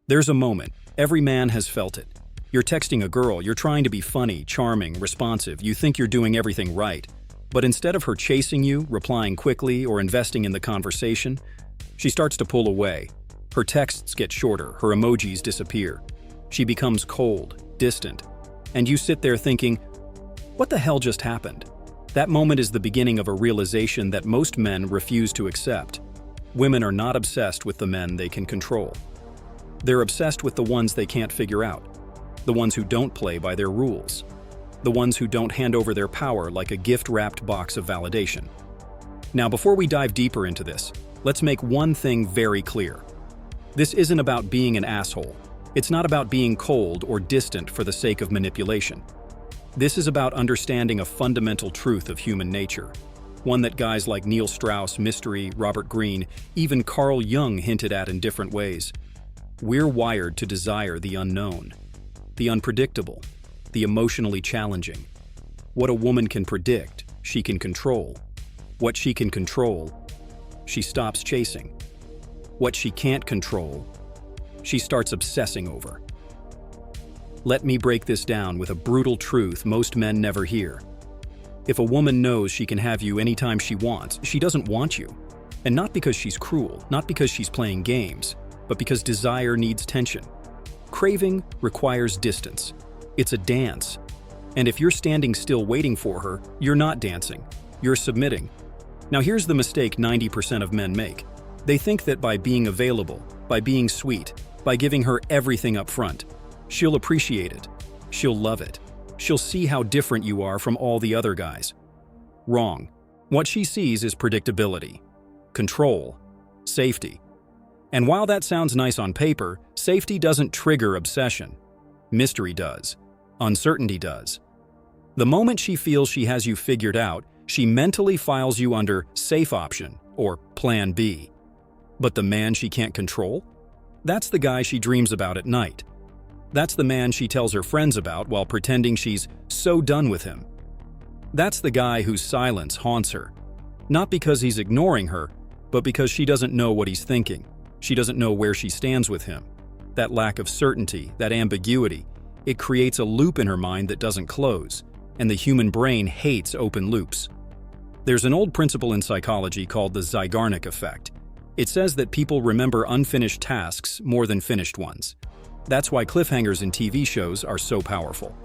There's a moment. Every man has felt it. You're texting a girl, you're trying to be funny, charming, responsive, you think you're doing everything right. But instead of her chasing you, replying quickly, or investing in the conversation, she starts to pull away. Her texts get shorter, her emojis disappear. She becomes cold, distant, and you sit there thinking, what the hell just happened? That moment is the beginning of a realization that most men refuse to accept. Women are not obsessed with the men they can control. They're obsessed with the ones they can't figure out, the ones who don't play by their rules, the ones who don't hand over their power like a gift-wrapped box of validation. Now, before we dive deeper into this, let's make one thing very clear. This isn't about being an asshole. It's not about being cold or distant for the sake of manipulation. This is about understanding a fundamental truth of human nature, one that guys like Neil Strauss, Mystery, Robert Greene, even Carl Jung hinted at in different ways. We're wired to desire the unknown, the unpredictable, the emotionally challenging. What a woman can predict, she can control. What she can control, she stops chasing. What she can't control, she starts obsessing over. Let me break this down with a brutal truth most men never hear. If a woman knows she can have you anytime she wants, she doesn't want you. And not because she's cruel, not because she's playing games, but because desire needs tension. Craving requires distance. It's a dance. And if you're standing still waiting for her, you're not dancing. You're submitting. Now here's the mistake 90% of men make. They think that by being available, by being sweet, by giving her everything up front, she'll appreciate it. She'll love it. She'll see how different you are from all the other guys. Wrong. What she sees is predictability, control, safety. And while that sounds nice on paper, safety doesn't trigger obsession. Mystery does. Uncertainty does. The moment she feels she has you figured out, she mentally files you under safe option or plan B. But the man she can't control? That's the guy she dreams about at night. That's the man she tells her friends about while pretending she's so done with him. That's the guy whose silence haunts her. Not because he's ignoring her, but because she doesn't know what he's thinking. She doesn't know where she stands with him. That lack of certainty, that ambiguity, it creates a loop in her mind that doesn't close, and the human brain hates open loops. There's an old principle in psychology called the Zeigarnik effect. It says that people remember unfinished tasks more than finished ones. That's why cliffhangers in TV shows are so powerful.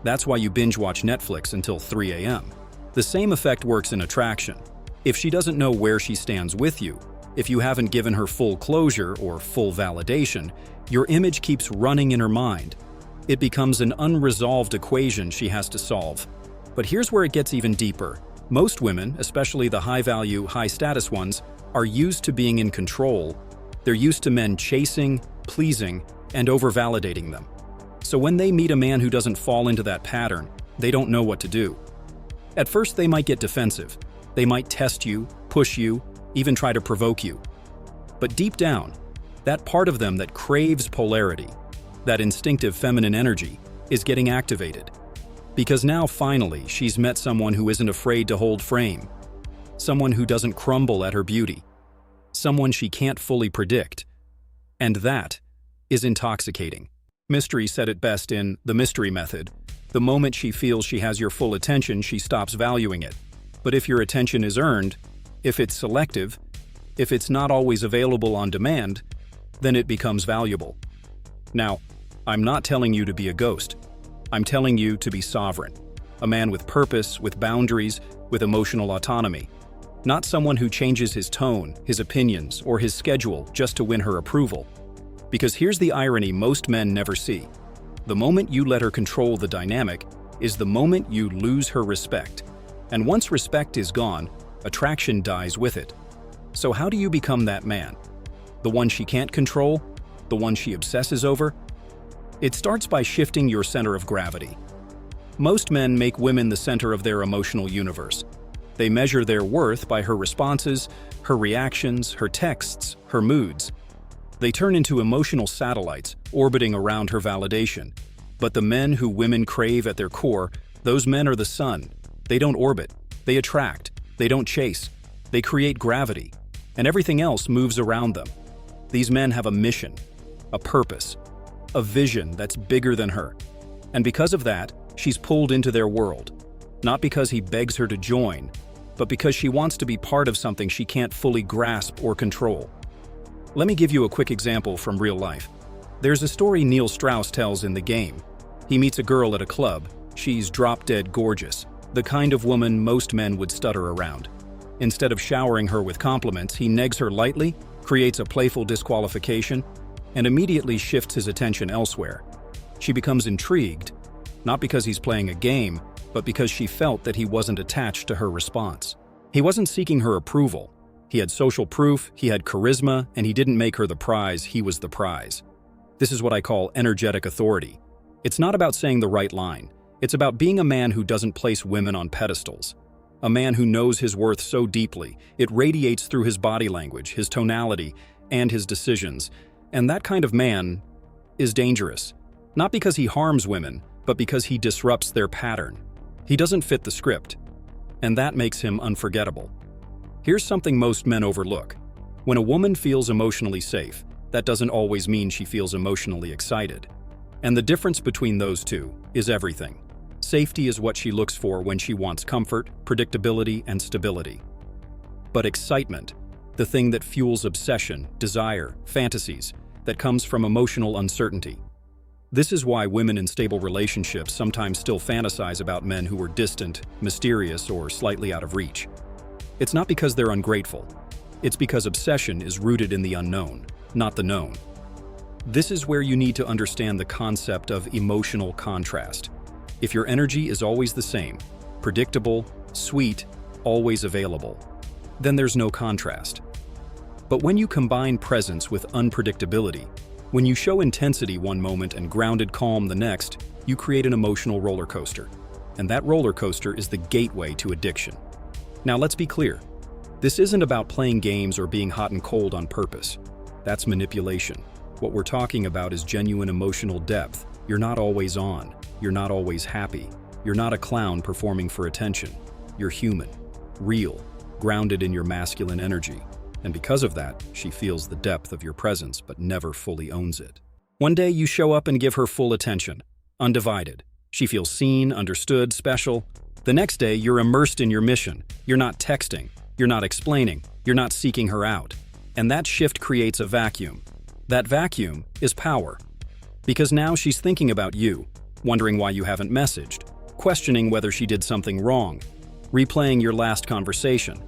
That's why you binge watch Netflix until 3 a.m. The same effect works in attraction. If she doesn't know where she stands with you, if you haven't given her full closure or full validation, your image keeps running in her mind. It becomes an unresolved equation she has to solve. But here's where it gets even deeper. Most women, especially the high-value, high-status ones, are used to being in control. They're used to men chasing, pleasing, and over-validating them. So when they meet a man who doesn't fall into that pattern, they don't know what to do. At first, they might get defensive. They might test you, push you, even try to provoke you. But deep down, that part of them that craves polarity, that instinctive feminine energy, is getting activated. Because now, finally, she's met someone who isn't afraid to hold frame. Someone who doesn't crumble at her beauty. Someone she can't fully predict. And that is intoxicating. Mystery said it best in The Mystery Method. The moment she feels she has your full attention, she stops valuing it. But if your attention is earned, if it's selective, if it's not always available on demand, then it becomes valuable. Now, I'm not telling you to be a ghost. I'm telling you to be sovereign. A man with purpose, with boundaries, with emotional autonomy. Not someone who changes his tone, his opinions, or his schedule just to win her approval. Because here's the irony most men never see. The moment you let her control the dynamic is the moment you lose her respect. And once respect is gone, attraction dies with it. So how do you become that man? The one she can't control? The one she obsesses over? It starts by shifting your center of gravity. Most men make women the center of their emotional universe. They measure their worth by her responses, her reactions, her texts, her moods. They turn into emotional satellites orbiting around her validation. But the men who women crave at their core, those men are the sun. They don't orbit. They attract. They don't chase. They create gravity. And everything else moves around them. These men have a mission. a purpose, a vision that's bigger than her. And because of that, she's pulled into their world. Not because he begs her to join, but because she wants to be part of something she can't fully grasp or control. Let me give you a quick example from real life. There's a story Neil Strauss tells in The Game. He meets a girl at a club. She's drop-dead gorgeous, the kind of woman most men would stutter around. Instead of showering her with compliments, he negs her lightly, creates a playful disqualification, and immediately shifts his attention elsewhere. She becomes intrigued, not because he's playing a game, but because she felt that he wasn't attached to her response. He wasn't seeking her approval. He had social proof, he had charisma, and he didn't make her the prize, he was the prize. This is what I call energetic authority. It's not about saying the right line. It's about being a man who doesn't place women on pedestals. A man who knows his worth so deeply, it radiates through his body language, his tonality, and his decisions. And that kind of man is dangerous. Not because he harms women, but because he disrupts their pattern. He doesn't fit the script, and that makes him unforgettable. Here's something most men overlook. When a woman feels emotionally safe, that doesn't always mean she feels emotionally excited. And the difference between those two is everything. Safety is what she looks for when she wants comfort, predictability, and stability. But excitement, the thing that fuels obsession, desire, fantasies, that comes from emotional uncertainty. This is why women in stable relationships sometimes still fantasize about men who are distant, mysterious, or slightly out of reach. It's not because they're ungrateful. It's because obsession is rooted in the unknown, not the known. This is where you need to understand the concept of emotional contrast. If your energy is always the same, predictable, sweet, always available, then there's no contrast. But when you combine presence with unpredictability, when you show intensity one moment and grounded calm the next, you create an emotional roller coaster. And that roller coaster is the gateway to addiction. Now let's be clear. This isn't about playing games or being hot and cold on purpose. That's manipulation. What we're talking about is genuine emotional depth. You're not always on. You're not always happy. You're not a clown performing for attention. You're human, real, grounded in your masculine energy. And because of that, she feels the depth of your presence but never fully owns it. One day you show up and give her full attention, undivided. She feels seen, understood, special. The next day you're immersed in your mission. You're not texting. You're not explaining. You're not seeking her out. And that shift creates a vacuum. That vacuum is power. Because now she's thinking about you, wondering why you haven't messaged, questioning whether she did something wrong, replaying your last conversation.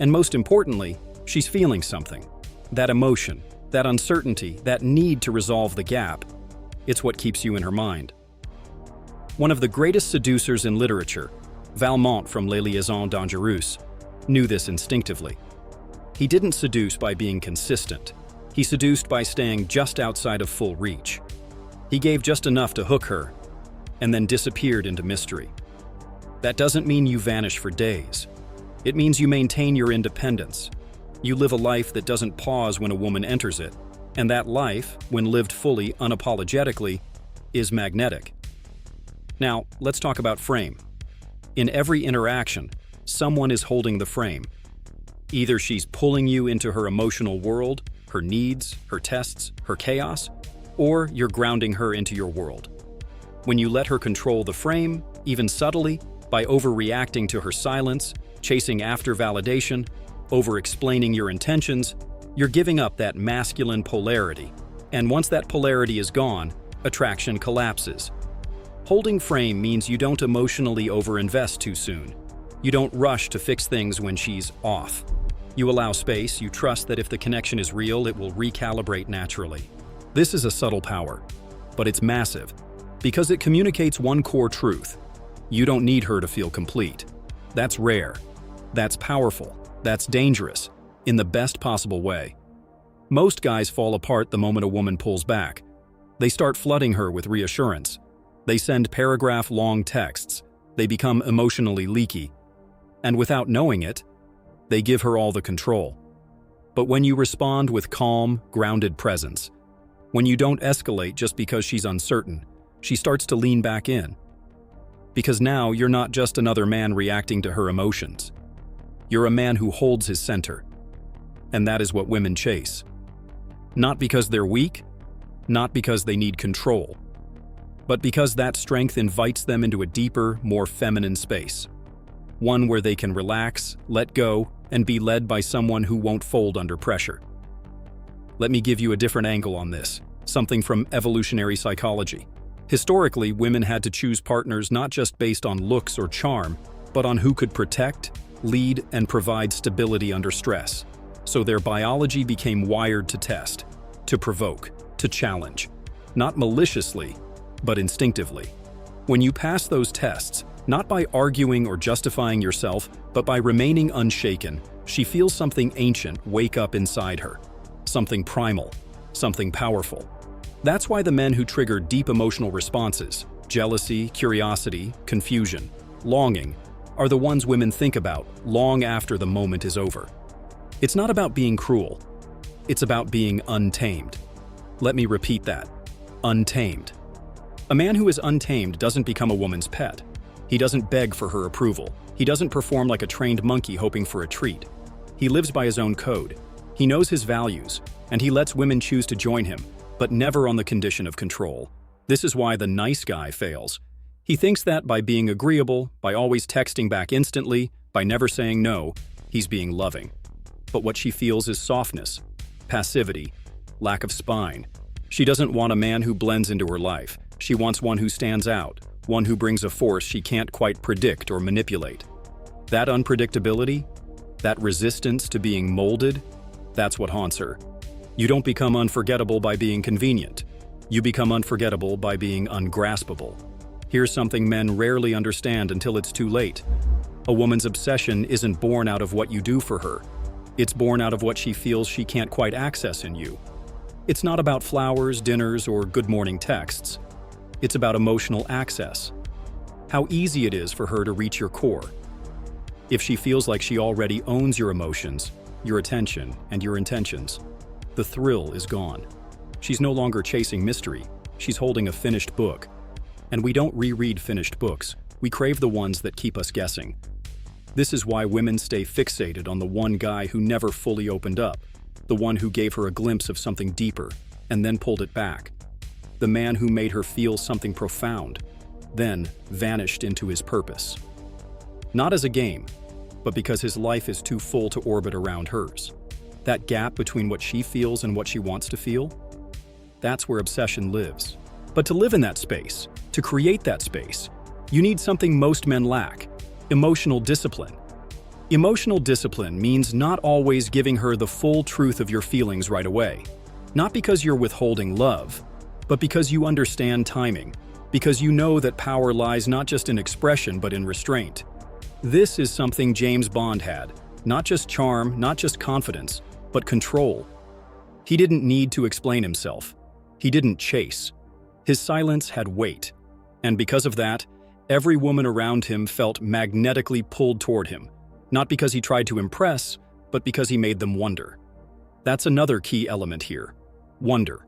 And most importantly, she's feeling something. That emotion, that uncertainty, that need to resolve the gap. It's what keeps you in her mind. One of the greatest seducers in literature, Valmont from Les Liaisons Dangereuses, knew this instinctively. He didn't seduce by being consistent. He seduced by staying just outside of full reach. He gave just enough to hook her, and then disappeared into mystery. That doesn't mean you vanish for days. It means you maintain your independence. You live a life that doesn't pause when a woman enters it, and that life, when lived fully, unapologetically, is magnetic. Now, let's talk about frame. In every interaction, someone is holding the frame. Either she's pulling you into her emotional world, her needs, her tests, her chaos, or you're grounding her into your world. When you let her control the frame, even subtly, by overreacting to her silence, chasing after validation, over-explaining your intentions, you're giving up that masculine polarity. And once that polarity is gone, attraction collapses. Holding frame means you don't emotionally over-invest too soon. You don't rush to fix things when she's off. You allow space, you trust that if the connection is real, it will recalibrate naturally. This is a subtle power, but it's massive, because it communicates one core truth. You don't need her to feel complete. That's rare. That's powerful. That's dangerous, in the best possible way. Most guys fall apart the moment a woman pulls back. They start flooding her with reassurance. They send paragraph-long texts. They become emotionally leaky. And without knowing it, they give her all the control. But when you respond with calm, grounded presence, when you don't escalate just because she's uncertain, she starts to lean back in. Because now you're not just another man reacting to her emotions. You're a man who holds his center. And that is what women chase. Not because they're weak, not because they need control, but because that strength invites them into a deeper, more feminine space. One where they can relax, let go, and be led by someone who won't fold under pressure. Let me give you a different angle on this, something from Evolutionary Psychology. Historically, women had to choose partners not just based on looks or charm, but on who could protect, lead, and provide stability under stress. So their biology became wired to test, to provoke, to challenge. Not maliciously, but instinctively. When you pass those tests, not by arguing or justifying yourself, but by remaining unshaken, she feels something ancient wake up inside her. Something primal, something powerful. That's why the men who trigger deep emotional responses, jealousy, curiosity, confusion, longing, are the ones women think about long after the moment is over. It's not about being cruel. It's about being untamed. Let me repeat that. Untamed. A man who is untamed doesn't become a woman's pet. He doesn't beg for her approval. He doesn't perform like a trained monkey hoping for a treat. He lives by his own code. He knows his values, and he lets women choose to join him, but never on the condition of control. This is why the nice guy fails. He thinks that by being agreeable, by always texting back instantly, by never saying no, he's being loving. But what she feels is softness, passivity, lack of spine. She doesn't want a man who blends into her life. She wants one who stands out, one who brings a force she can't quite predict or manipulate. That unpredictability, that resistance to being molded, that's what haunts her. You don't become unforgettable by being convenient. You become unforgettable by being ungraspable. Here's something men rarely understand until it's too late. A woman's obsession isn't born out of what you do for her. It's born out of what she feels she can't quite access in you. It's not about flowers, dinners, or good morning texts. It's about emotional access. How easy it is for her to reach your core. If she feels like she already owns your emotions, your attention, and your intentions, the thrill is gone. She's no longer chasing mystery. She's holding a finished book. And we don't reread finished books. We crave the ones that keep us guessing. This is why women stay fixated on the one guy who never fully opened up, the one who gave her a glimpse of something deeper and then pulled it back, the man who made her feel something profound, then vanished into his purpose. Not as a game, but because his life is too full to orbit around hers. That gap between what she feels and what she wants to feel, that's where obsession lives. But to live in that space, to create that space, you need something most men lack: emotional discipline. Emotional discipline means not always giving her the full truth of your feelings right away. Not because you're withholding love, but because you understand timing, because you know that power lies not just in expression but in restraint. This is something James Bond had, not just charm, not just confidence, but control. He didn't need to explain himself. He didn't chase. His silence had weight, and because of that, every woman around him felt magnetically pulled toward him, not because he tried to impress, but because he made them wonder. That's another key element here: wonder.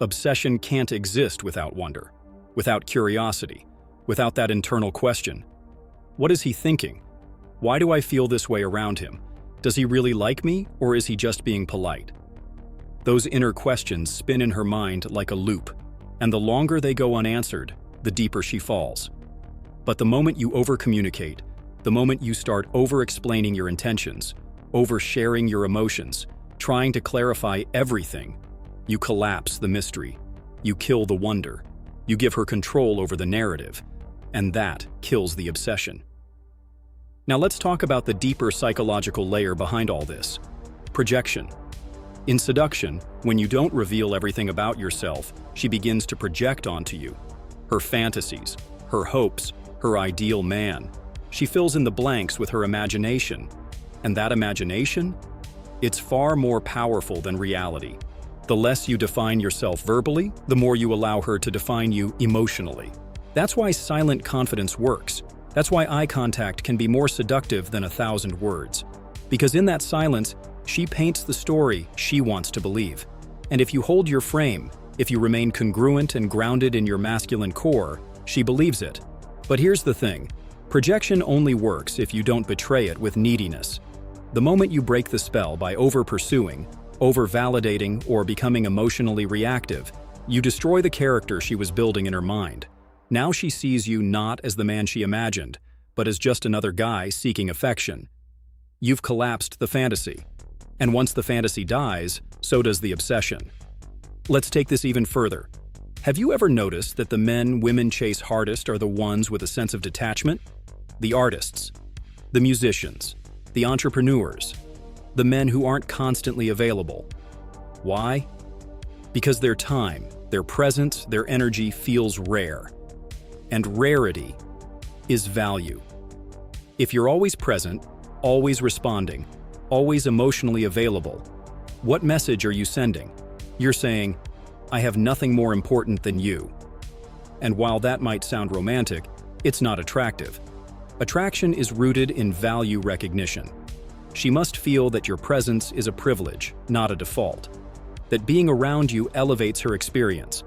Obsession can't exist without wonder, without curiosity, without that internal question. What is he thinking? Why do I feel this way around him? Does he really like me, or is he just being polite? Those inner questions spin in her mind like a loop, and the longer they go unanswered, the deeper she falls. But the moment you over-communicate, the moment you start over-explaining your intentions, over-sharing your emotions, trying to clarify everything, you collapse the mystery. You kill the wonder. You give her control over the narrative, and that kills the obsession. Now let's talk about the deeper psychological layer behind all this: projection. In seduction, when you don't reveal everything about yourself, she begins to project onto you. Her fantasies, her hopes, her ideal man. She fills in the blanks with her imagination. And that imagination? It's far more powerful than reality. The less you define yourself verbally, the more you allow her to define you emotionally. That's why silent confidence works. That's why eye contact can be more seductive than 1,000 words. Because in that silence, she paints the story she wants to believe. And if you hold your frame, if you remain congruent and grounded in your masculine core, she believes it. But here's the thing: projection only works if you don't betray it with neediness. The moment you break the spell by over-pursuing, over-validating, or becoming emotionally reactive, You destroy the character she was building in her mind. Now she sees you not as the man she imagined, but as just another guy seeking affection. You've collapsed the fantasy. And once the fantasy dies, so does the obsession. Let's take this even further. Have you ever noticed that the men women chase hardest are the ones with a sense of detachment? The artists, the musicians, the entrepreneurs, the men who aren't constantly available. Why? Because their time, their presence, their energy feels rare. And rarity is value. If you're always present, always responding, always emotionally available, what message are you sending? You're saying, I have nothing more important than you. And while that might sound romantic, it's not attractive. Attraction is rooted in value recognition. She must feel that your presence is a privilege, not a default. That being around you elevates her experience.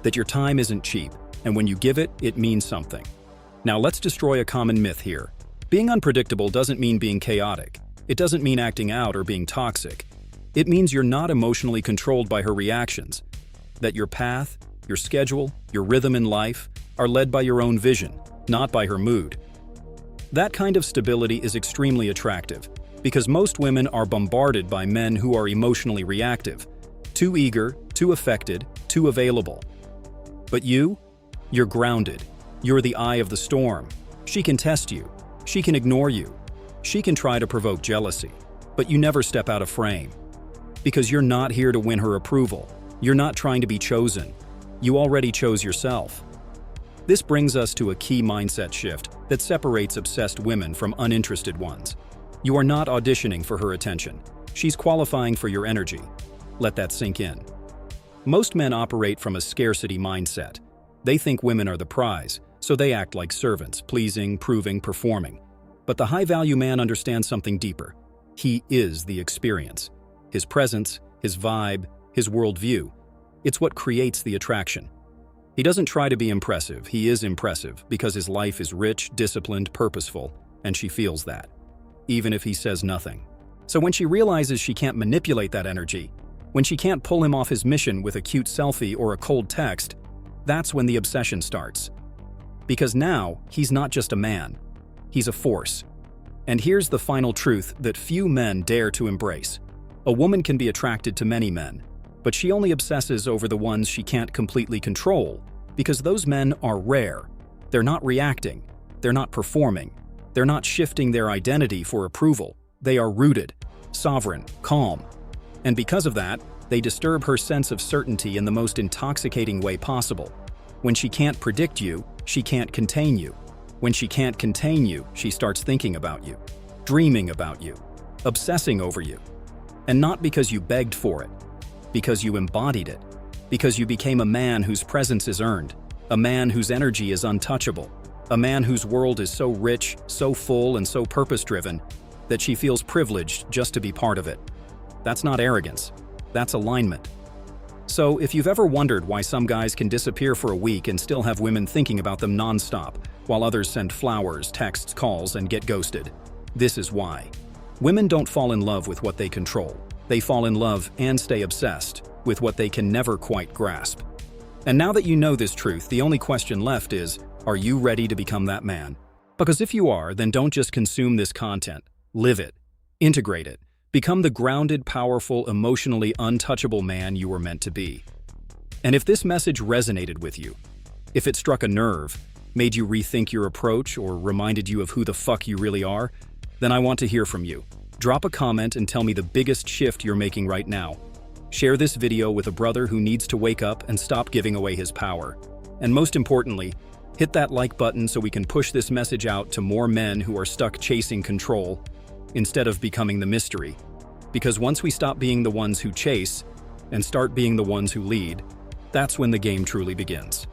That your time isn't cheap, and when you give it, it means something. Now let's destroy a common myth here. Being unpredictable doesn't mean being chaotic. It doesn't mean acting out or being toxic. It means you're not emotionally controlled by her reactions. That your path, your schedule, your rhythm in life are led by your own vision, not by her mood. That kind of stability is extremely attractive, because most women are bombarded by men who are emotionally reactive, too eager, too affected, too available. But you're grounded. You're the eye of the storm. She can test you. She can ignore you. She can try to provoke jealousy, but you never step out of frame. Because you're not here to win her approval. You're not trying to be chosen. You already chose yourself. This brings us to a key mindset shift that separates obsessed women from uninterested ones. You are not auditioning for her attention. She's qualifying for your energy. Let that sink in. Most men operate from a scarcity mindset. They think women are the prize, so they act like servants, pleasing, proving, performing. But the high-value man understands something deeper. He is the experience. His presence, his vibe, his worldview. It's what creates the attraction. He doesn't try to be impressive. He is impressive because his life is rich, disciplined, purposeful, and she feels that, even if he says nothing. So when she realizes she can't manipulate that energy, when she can't pull him off his mission with a cute selfie or a cold text, that's when the obsession starts. Because now, he's not just a man. He's a force. And here's the final truth that few men dare to embrace. A woman can be attracted to many men, but she only obsesses over the ones she can't completely control, because those men are rare. They're not reacting. They're not performing. They're not shifting their identity for approval. They are rooted, sovereign, calm. And because of that, they disturb her sense of certainty in the most intoxicating way possible. When she can't predict you, she can't contain you. When she can't contain you, she starts thinking about you, dreaming about you, obsessing over you. And not because you begged for it, because you embodied it, because you became a man whose presence is earned, a man whose energy is untouchable, a man whose world is so rich, so full, and so purpose-driven that she feels privileged just to be part of it. That's not arrogance, that's alignment. So if you've ever wondered why some guys can disappear for a week and still have women thinking about them nonstop, while others send flowers, texts, calls, and get ghosted, this is why. Women don't fall in love with what they control. They fall in love and stay obsessed with what they can never quite grasp. And now that you know this truth, the only question left is, are you ready to become that man? Because if you are, then don't just consume this content. Live it. Integrate it. Become the grounded, powerful, emotionally untouchable man you were meant to be. And if this message resonated with you, if it struck a nerve, made you rethink your approach, or reminded you of who the fuck you really are, then I want to hear from you. Drop a comment and tell me the biggest shift you're making right now. Share this video with a brother who needs to wake up and stop giving away his power. And most importantly, hit that like button so we can push this message out to more men who are stuck chasing control instead of becoming the mystery. Because once we stop being the ones who chase and start being the ones who lead, that's when the game truly begins.